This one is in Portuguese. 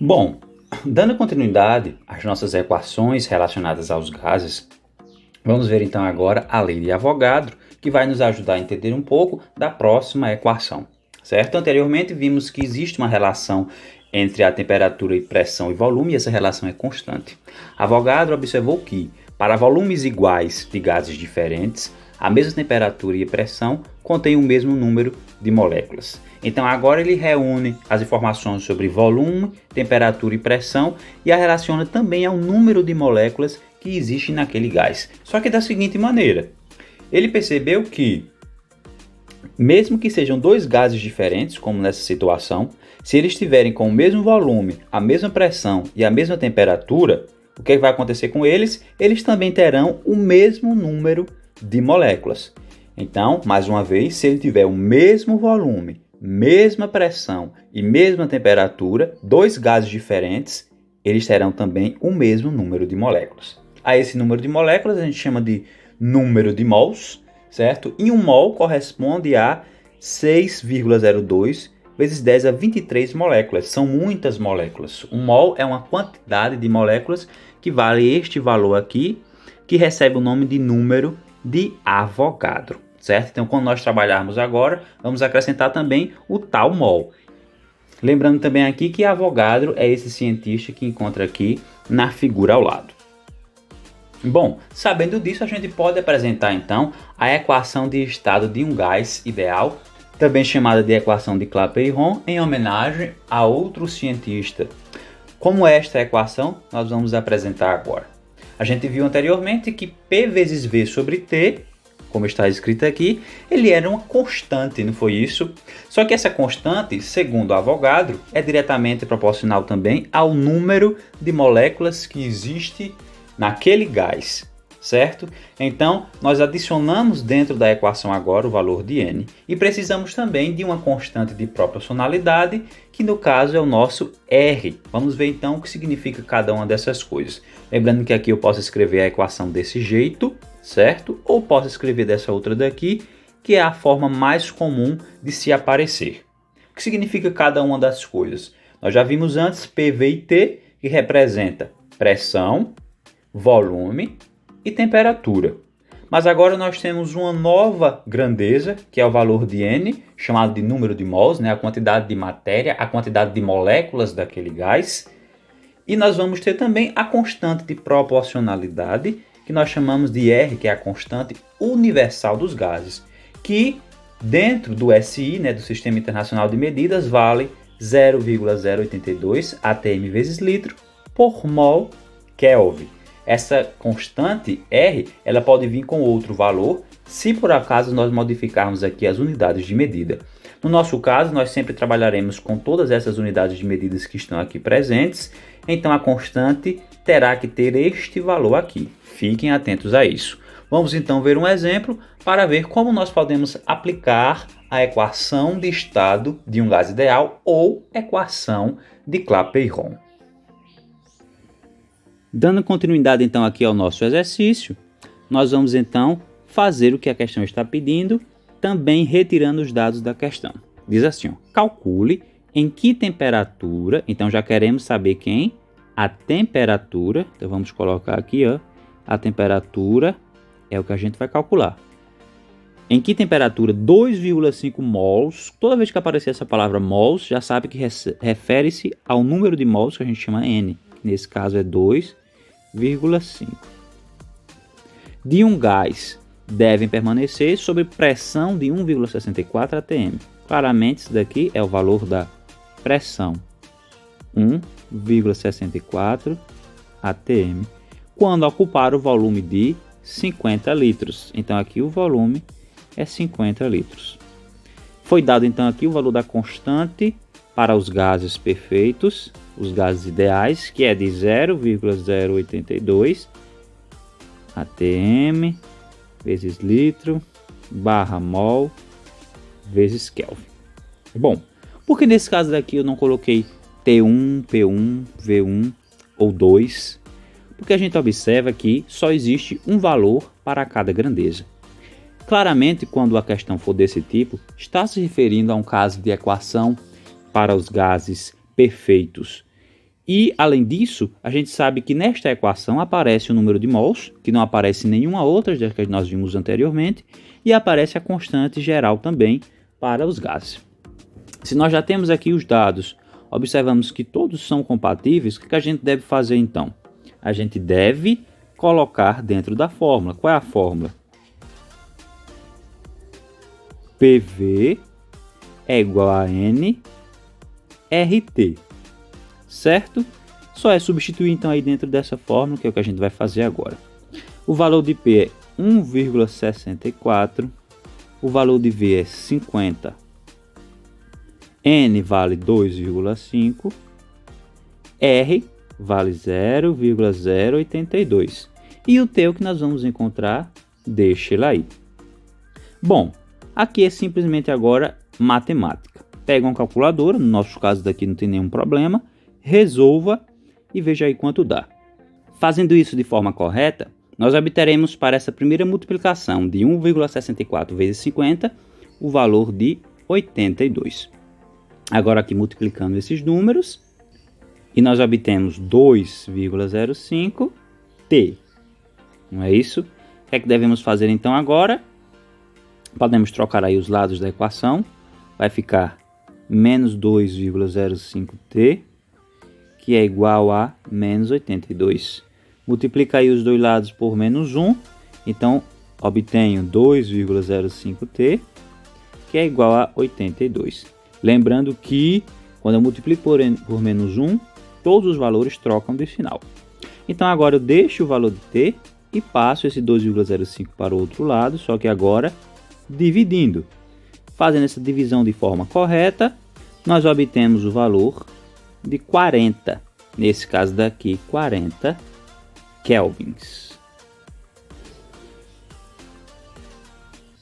Bom, dando continuidade às nossas equações relacionadas aos gases, vamos ver então agora a lei de Avogadro, que vai nos ajudar a entender um pouco da próxima equação, certo? Anteriormente vimos que existe uma relação entre a temperatura e pressão e volume, e essa relação é constante. Avogadro observou que, para volumes iguais de gases diferentes, a mesma temperatura e pressão contém o mesmo número de moléculas. Então agora ele reúne as informações sobre volume, temperatura e pressão e a relaciona também ao número de moléculas que existe naquele gás. Só que da seguinte maneira, ele percebeu que, mesmo que sejam dois gases diferentes, como nessa situação, se eles estiverem com o mesmo volume, a mesma pressão e a mesma temperatura, o que vai acontecer com eles? Eles também terão o mesmo número de moléculas. Então, mais uma vez, se ele tiver o mesmo volume, mesma pressão e mesma temperatura, dois gases diferentes, eles terão também o mesmo número de moléculas. A esse número de moléculas a gente chama de número de mols, certo? E um mol corresponde a 6,02 vezes 10 a 23 moléculas. São muitas moléculas. Um mol é uma quantidade de moléculas que vale este valor aqui, que recebe o nome de número de Avogadro, certo? Então, quando nós trabalharmos agora, vamos acrescentar também o tal mol. Lembrando também aqui que Avogadro é esse cientista que encontra aqui na figura ao lado. Bom, sabendo disso, a gente pode apresentar então a equação de estado de um gás ideal, também chamada de equação de Clapeyron, em homenagem a outro cientista. Como é esta equação, nós vamos apresentar agora. A gente viu anteriormente que P vezes V sobre T, como está escrito aqui, ele era uma constante, não foi isso? Só que essa constante, segundo Avogadro, é diretamente proporcional também ao número de moléculas que existe naquele gás, certo? Então, nós adicionamos dentro da equação agora o valor de N e precisamos também de uma constante de proporcionalidade, que no caso é o nosso R. Vamos ver então o que significa cada uma dessas coisas. Lembrando que aqui eu posso escrever a equação desse jeito, certo? Ou posso escrever dessa outra daqui, que é a forma mais comum de se aparecer. O que significa cada uma das coisas? Nós já vimos antes PV e T, que representa pressão, volume e temperatura. Mas agora nós temos uma nova grandeza, que é o valor de N, chamado de número de mols, a quantidade de matéria, a quantidade de moléculas daquele gás. E nós vamos ter também a constante de proporcionalidade, que nós chamamos de R, que é a constante universal dos gases, que dentro do SI, do Sistema Internacional de Medidas, vale 0,082 atm vezes litro por mol Kelvin. Essa constante R, ela pode vir com outro valor, se por acaso nós modificarmos aqui as unidades de medida. No nosso caso, nós sempre trabalharemos com todas essas unidades de medidas que estão aqui presentes, então a constante terá que ter este valor aqui. Fiquem atentos a isso. Vamos então ver um exemplo para ver como nós podemos aplicar a equação de estado de um gás ideal ou equação de Clapeyron. Dando continuidade então aqui ao nosso exercício, nós vamos então fazer o que a questão está pedindo, também retirando os dados da questão. Diz assim, calcule em que temperatura, então já queremos saber quem? A temperatura, então vamos colocar aqui, a temperatura é o que a gente vai calcular. Em que temperatura 2,5 mols, toda vez que aparecer essa palavra mols, já sabe que refere-se ao número de mols que a gente chama N, que nesse caso é 2,5. De um gás devem permanecer sob pressão de 1,64 atm. Claramente isso daqui é o valor da pressão, 1,64 atm, quando ocupar o volume de 50 litros. Então aqui o volume é 50 litros. Foi dado então aqui o valor da constante para os gases perfeitos, os gases ideais, que é de 0,082 atm vezes litro barra mol vezes Kelvin. Bom, porque nesse caso daqui eu não coloquei T1, P1, V1 ou 2? Porque a gente observa que só existe um valor para cada grandeza. Claramente, quando a questão for desse tipo, está se referindo a um caso de equação para os gases perfeitos E, além disso, a gente sabe que nesta equação aparece o número de mols, que não aparece em nenhuma outra das que nós vimos anteriormente, e aparece a constante geral também para os gases. Se nós já temos aqui os dados, observamos que todos são compatíveis, o que a gente deve fazer então? A gente deve colocar dentro da fórmula. Qual é a fórmula? PV é igual a N RT, certo? Só é substituir então aí dentro dessa fórmula, que é o que a gente vai fazer agora. O valor de P é 1,64, o valor de V é 50, N vale 2,5, R vale 0,082. E o T que nós vamos encontrar, deixa ele aí. Bom, aqui é simplesmente agora matemática. Pega uma calculadora, no nosso caso daqui não tem nenhum problema, resolva e veja aí quanto dá. Fazendo isso de forma correta, nós obteremos para essa primeira multiplicação de 1,64 vezes 50 o valor de 82. Agora aqui multiplicando esses números, e nós obtemos 2,05 T. Não é isso? O que é que devemos fazer então agora? Podemos trocar aí os lados da equação. Vai ficar menos 2,05T, que é igual a menos 82. Multiplica aí os dois lados por menos 1. Então, obtenho 2,05T, que é igual a 82. Lembrando que, quando eu multiplico por menos 1, todos os valores trocam de final. Então, agora eu deixo o valor de T e passo esse 2,05 para o outro lado, só que agora dividindo. Fazendo essa divisão de forma correta, nós obtemos o valor de 40. Nesse caso daqui, 40 kelvins.